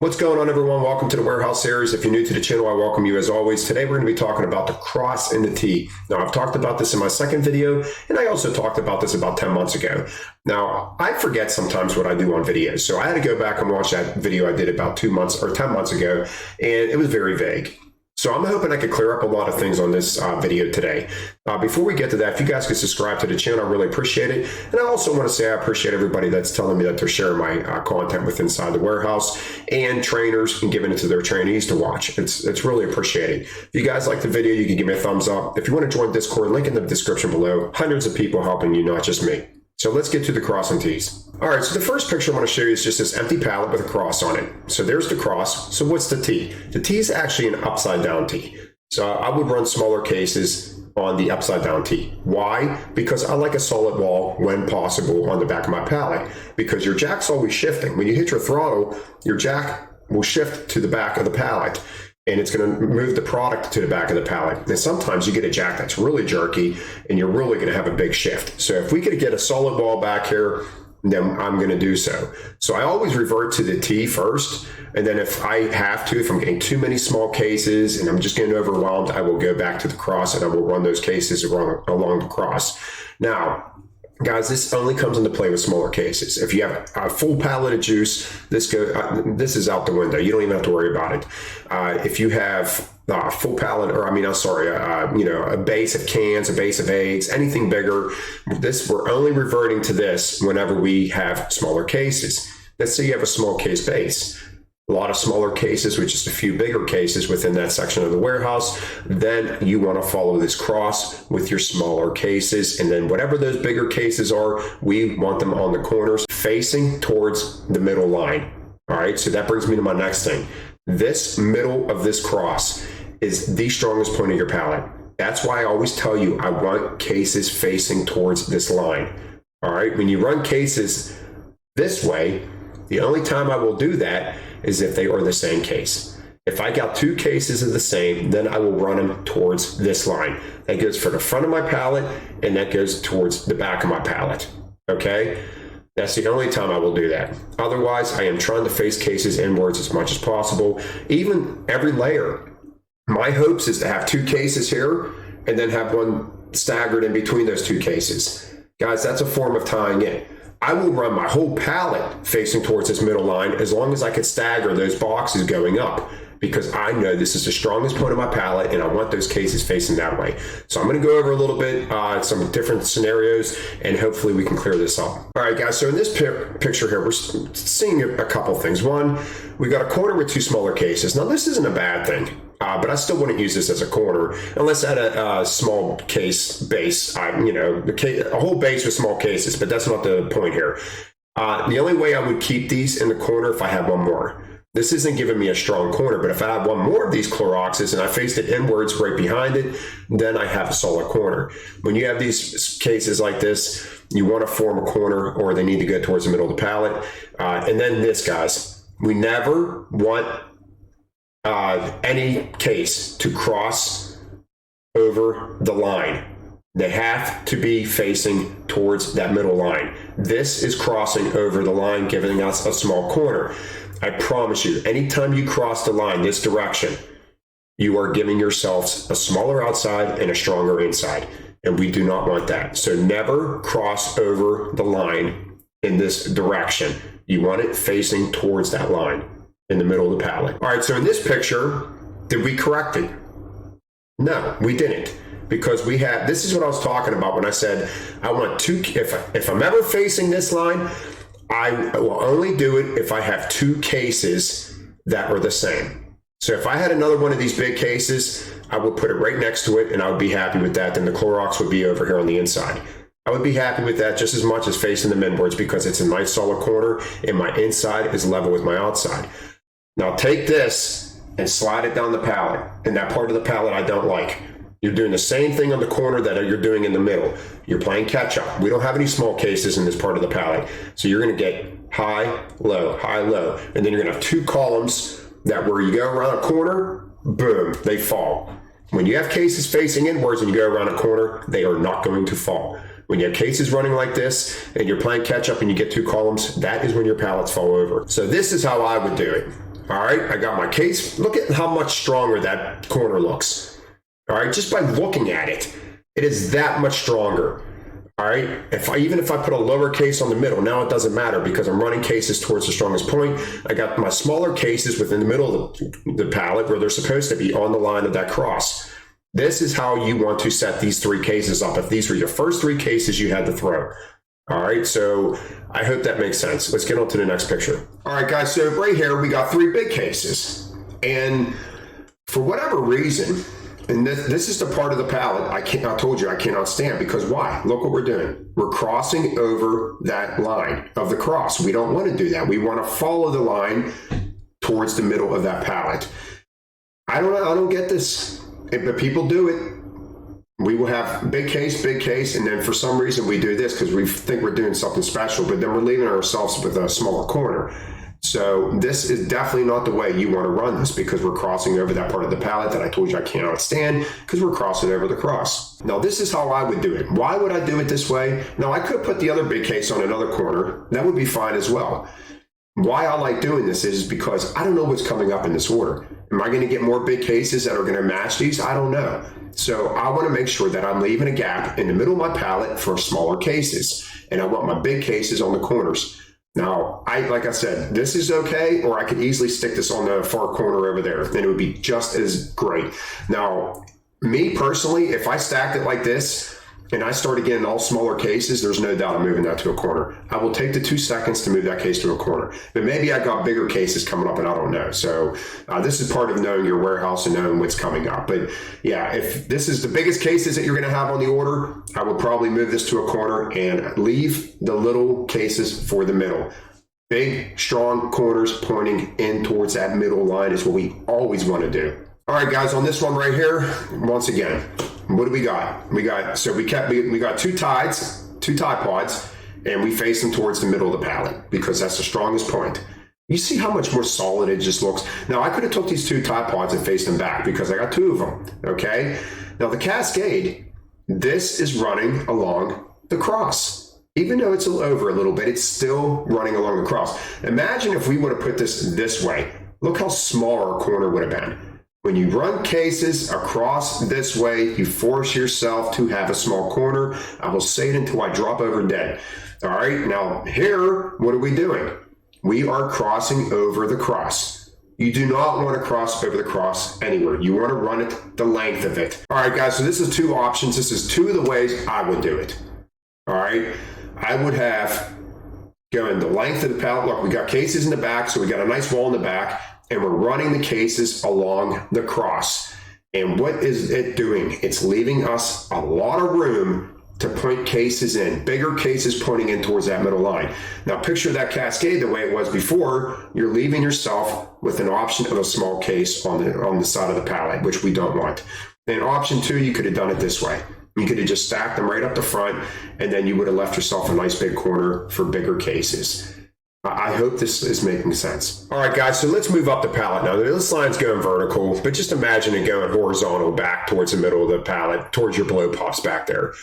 What's going on, everyone? Welcome to the Warehouse Series. If you're new to the channel, I welcome you as always. Today, we're going to be talking about the cross and the T. Now, I've talked about this in my second video, and I also talked about this about 10 months ago. Now, I forget sometimes what I do on videos, so I had to go back and watch that video I did about 2 months or 10 months ago, and it was very vague. So I'm hoping I could clear up a lot of things on this video today. Before we get to that, if you guys could subscribe to the channel, I really appreciate it. And I also want to say I appreciate everybody that's telling me that they're sharing my content with Inside the Warehouse and trainers and giving it to their trainees to watch. It's really appreciated. If you guys like the video, you can give me a thumbs up. If you want to join Discord, link in the description below. Hundreds of people helping you, not just me. So let's get to the cross and T's. All right, so the first picture I want to show you is just this empty pallet with a cross on it. So there's the cross. So what's the T? The T is actually an upside down T. So I would run smaller cases on the upside down T. Why? Because I like a solid wall when possible on the back of my pallet, because your jack's always shifting. When you hit your throttle, your jack will shift to the back of the pallet, and it's going to move the product to the back of the pallet. And sometimes you get a jack that's really jerky, and you're really going to have a big shift. So if we could get a solid wall back here, then I'm going to do so. So I always revert to the T first, and then if I have to, if I'm getting too many small cases and I'm just getting overwhelmed, I will go back to the cross and I will run those cases along the cross. Now, guys, this only comes into play with smaller cases. If you have a full pallet of juice, this is out the window. You don't even have to worry about it. If you have a full pallet, or a base of cans, a base of eggs, anything bigger, we're only reverting to this whenever we have smaller cases. Let's say you have a small case base. A lot of smaller cases with just a few bigger cases within that section of the warehouse, then you want to follow this cross with your smaller cases. And then whatever those bigger cases are, we want them on the corners facing towards the middle line. All right, so that brings me to my next thing. This middle of this cross is the strongest point of your pallet. That's why I always tell you I want cases facing towards this line. All right, when you run cases this way, the only time I will do that is if they are the same case. If I got two cases of the same, then I will run them towards this line. That goes for the front of my pallet, and that goes towards the back of my pallet. Okay? That's the only time I will do that. Otherwise, I am trying to face cases inwards as much as possible. Even every layer. My hopes is to have two cases here and then have one staggered in between those two cases. Guys, that's a form of tying in. I will run my whole pallet facing towards this middle line as long as I can stagger those boxes going up, because I know this is the strongest point of my pallet and I want those cases facing that way. So I'm going to go over a little bit some different scenarios, and hopefully we can clear this up. All right, guys, so in this picture here, we're seeing a couple things. One, we got a corner with two smaller cases. Now, this isn't a bad thing. But I still wouldn't use this as a corner unless I had a small case base, a whole base with small cases, but that's not the point here. The only way I would keep these in the corner if I had one more. This isn't giving me a strong corner, but if I have one more of these Cloroxes and I faced it inwards right behind it, then I have a solid corner. When you have these cases like this, you want to form a corner, or they need to go towards the middle of the pallet. And then this, guys, we never want any case to cross over the line. They have to be facing towards that middle line. This is crossing over the line, giving us a small corner. I promise you, anytime you cross the line this direction, you are giving yourselves a smaller outside and a stronger inside. And we do not want that. So never cross over the line in this direction. You want it facing towards that line in the middle of the pallet. All right, so in this picture, did we correct it? No, we didn't, because we had, this is what I was talking about when I said I want two, if I'm ever facing this line, I will only do it if I have two cases that are the same. So if I had another one of these big cases, I would put it right next to it and I would be happy with that. Then the Clorox would be over here on the inside. I would be happy with that just as much as facing them inwards, because it's a nice solid corner and my inside is level with my outside. Now take this and slide it down the pallet, and that part of the pallet I don't like. You're doing the same thing on the corner that you're doing in the middle. You're playing catch up. We don't have any small cases in this part of the pallet. So you're going to get high, low, and then you're going to have two columns that where you go around a corner, boom, they fall. When you have cases facing inwards and you go around a corner, they are not going to fall. When you have cases running like this and you're playing catch up and you get two columns, that is when your pallets fall over. So this is how I would do it. All right, I got my case. Look at how much stronger that corner looks. All right, just by looking at it, it is that much stronger. All right, even if I put a lower case on the middle, now it doesn't matter because I'm running cases towards the strongest point. I got my smaller cases within the middle of the pallet where they're supposed to be on the line of that cross. This is how you want to set these 3 cases up if these were your first 3 cases you had to throw. All right, so I hope that makes sense. Let's get on to the next picture. All right, guys, so right here we got 3 big cases. And for whatever reason, and this is the part of the pallet I told you I cannot stand, because why? Look what we're doing. We're crossing over that line of the cross. We don't want to do that. We want to follow the line towards the middle of that pallet. I don't get this, but people do it. We will have big case, and then for some reason we do this because we think we're doing something special, but then we're leaving ourselves with a smaller corner. So this is definitely not the way you want to run this, because we're crossing over that part of the pallet that I told you I cannot stand, because we're crossing over the cross. Now this is how I would do it. Why would I do it this way? Now I could put the other big case on another corner. That would be fine as well. Why I like doing this is because I don't know what's coming up in this order. Am I going to get more big cases that are going to match these? I don't know. So I want to make sure that I'm leaving a gap in the middle of my pallet for smaller cases. And I want my big cases on the corners. Now, like I said, this is okay, or I could easily stick this on the far corner over there, and it would be just as great. Now, me personally, if I stacked it like this, and I started getting all smaller cases, there's no doubt I'm moving that to a corner. I will take the 2 seconds to move that case to a corner. But maybe I got bigger cases coming up and I don't know. So this is part of knowing your warehouse and knowing what's coming up. But yeah, if this is the biggest cases that you're going to have on the order, I would probably move this to a corner and leave the little cases for the middle. Big, strong corners pointing in towards that middle line is what we always want to do. All right, guys, on this one right here, once again, what do we got? We got 2 tie pods, and we face them towards the middle of the pallet because that's the strongest point. You see how much more solid it just looks? Now, I could have took these 2 tie pods and faced them back because I got 2 of them, okay? Now, the Cascade, this is running along the cross. Even though it's over a little bit, it's still running along the cross. Imagine if we would have put this way. Look how small our corner would have been. When you run cases across this way, you force yourself to have a small corner. I will say it until I drop over dead. All right, now here, what are we doing? We are crossing over the cross. You do not want to cross over the cross anywhere. You want to run it the length of it. All right, guys, so this is 2 options. This is 2 of the ways I would do it. All right, I would have going the length of the pallet. Look, we got cases in the back, so we got a nice wall in the back. And we're running the cases along the cross. And what is it doing? It's leaving us a lot of room to point cases in, bigger cases pointing in towards that middle line. Now picture that Cascade the way it was before. You're leaving yourself with an option of a small case on the side of the pallet, which we don't want. And option 2, you could have done it this way. You could have just stacked them right up the front, and then you would have left yourself a nice big corner for bigger cases. I hope this is making sense. All right, guys, so let's move up the pallet now. This line's going vertical, but just imagine it going horizontal back towards the middle of the pallet, towards your blow pops back there.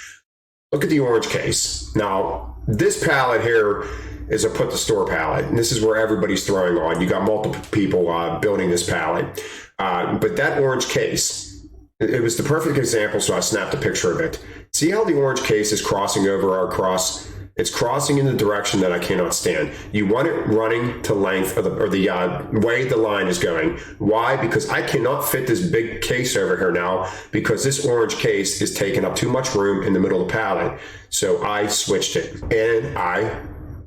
Look at the orange case. Now, this pallet here is a put to store pallet, and this is where everybody's throwing on. You got multiple people building this pallet, but that orange case, it was the perfect example, so I snapped a picture of it. See how the orange case is crossing over our cross? It's crossing in the direction that I cannot stand. You want it running to length of the way the line is going. Why? Because I cannot fit this big case over here now because this orange case is taking up too much room in the middle of the pallet. So I switched it and I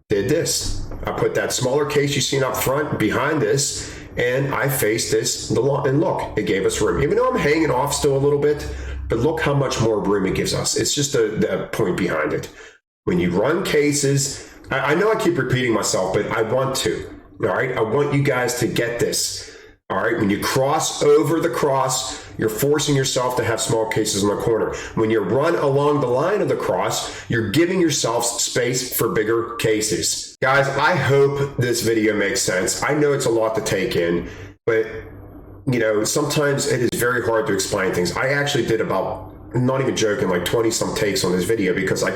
did this. I put that smaller case you seen up front behind this, and I faced this, and look, it gave us room. Even though I'm hanging off still a little bit, but look how much more room it gives us. It's just the point behind it. When you run cases, I know I keep repeating myself, but I want to, all right? I want you guys to get this, all right? When you cross over the cross, you're forcing yourself to have small cases in the corner. When you run along the line of the cross, you're giving yourself space for bigger cases. Guys, I hope this video makes sense. I know it's a lot to take in, but you know, sometimes it is very hard to explain things. I actually did about, I'm not even joking, like 20 some takes on this video because I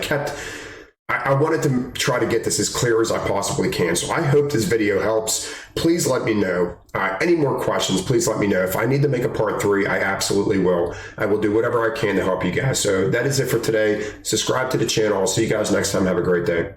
I wanted to try to get this as clear as I possibly can. So I hope this video helps. Please let me know. Any more questions, please let me know. If I need to make a part 3, I absolutely will. I will do whatever I can to help you guys. So that is it for today. Subscribe to the channel. I'll see you guys next time. Have a great day.